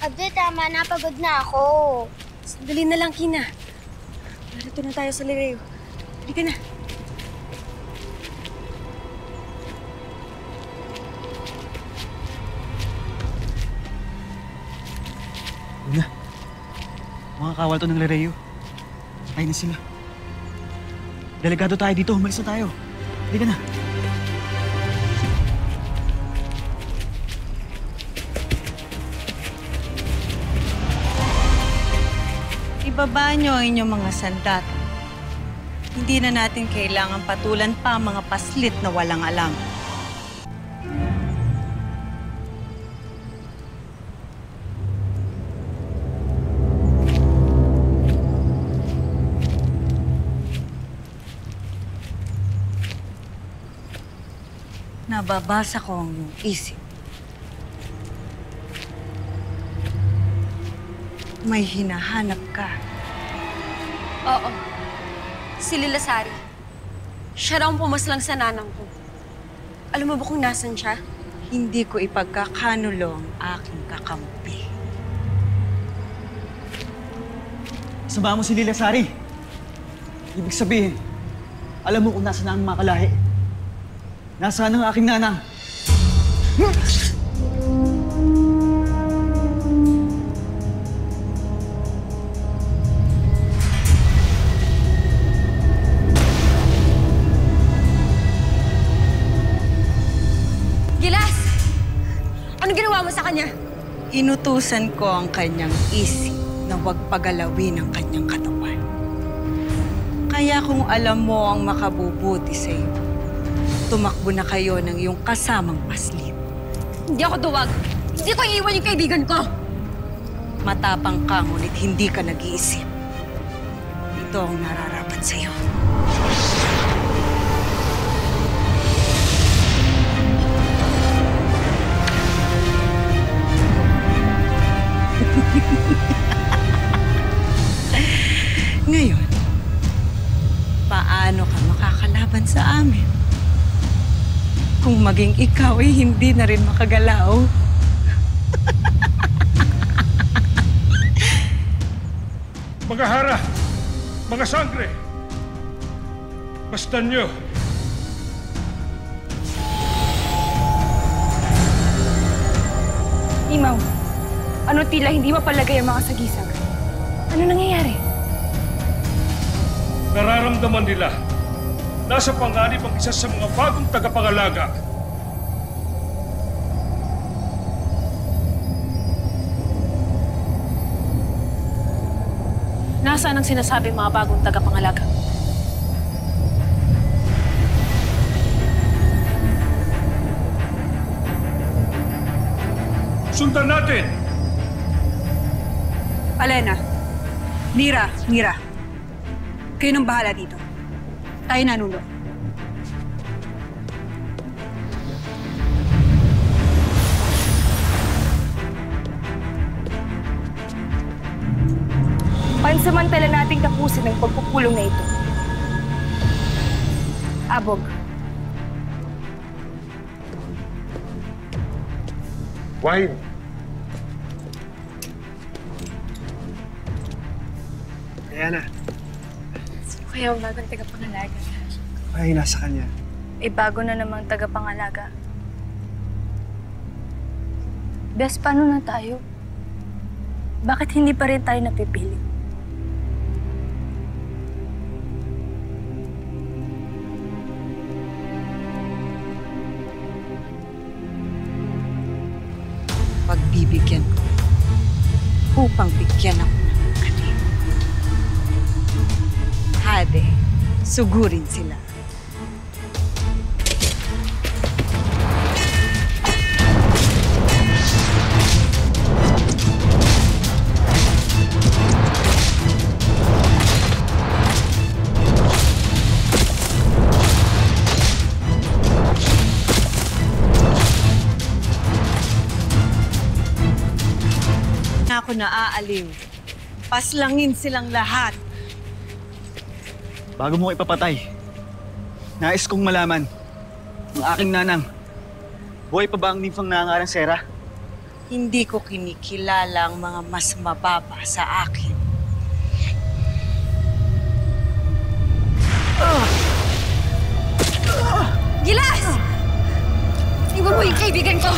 Ate, tama na. Pagod na ako. Sandali na lang, Kina. Narito na tayo sa Lireo. Halika na. Una, mga kawal to ng Lireo. Patay na sila. Delegado tayo dito. Umalis na tayo. Halika na. Ibaba niyo ang inyong mga sandat. Hindi na natin kailangan patulan pa ang mga paslit na walang alam. Nababasa ko ang iyong isip. May hinahanap ka. Oo. Si Lilasari. Siya raw ang pumaslang sa nanang ko. Alam mo ba kung nasan siya? Hindi ko ipagkakanulo ang aking kakampi. Samahan mo si Lilasari. Ibig sabihin, alam mo kung nasa na ang mga kalahi. Nasaan ang aking nanang? Gilas! Ano ginawa mo sa kanya? Inutusan ko ang kanyang isip na huwag pagalawin ang kanyang katawan. Kaya kung alam mo ang makabubuti sa iyo, tumakbo na kayo ng iyong kasamang paslit. Hindi ako duwag. Hindi ko iiwan yung kaibigan ko. Matapang ka, ngunit hindi ka nag-iisip. Ito ang nararapat sa iyo. Ngayon, paano ka makakalaban sa amin? Kung maging ikaw ay hindi na rin makagalaw. Mga hara, mga sangre, bastan nyo. Imaw, ano tila hindi mapalagay ang mga sagisag? Ano nangyayari? Nararamdaman nila. Nasa panganib ang isa sa mga bagong tagapangalaga. Nasaan ang sinasabing mga bagong tagapangalaga? Sundan natin! Alena, Mira. Kayo nang bahala dito. Tayo nanuno. Pansamantala nating tapusin ang pagpupulong na ito. Abog. Wahid! Diana, Sino kaya ang bagong tagapangalaga? ay nasa kanya. Eh, bago na namang tagapangalaga. Bes, paano na tayo? Bakit hindi pa rin tayo napipili? Pagbibigyan ko upang bigyan ako ng kanin. Hade, sugurin sila. Ako naaaliw. Paslangin silang lahat. Bago mo ipapatay, nais kong malaman ang aking nanang. Buhay pa ba ang nimfang nangangarang Sera? Hindi ko kinikilala ang mga mas mababa sa akin. Gilas! Iwan mo yung kaibigan ko!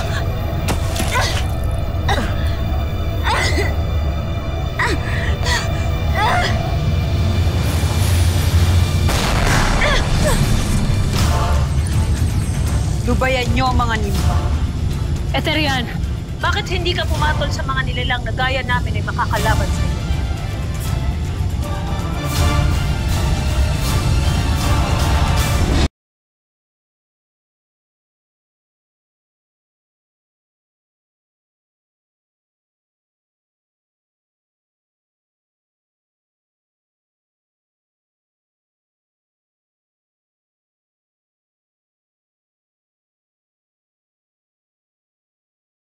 Lubayan niyo ang mga nimba. Eterian, bakit hindi ka pumatol sa mga nilalang na gaya namin ay makakalaban sa iyo?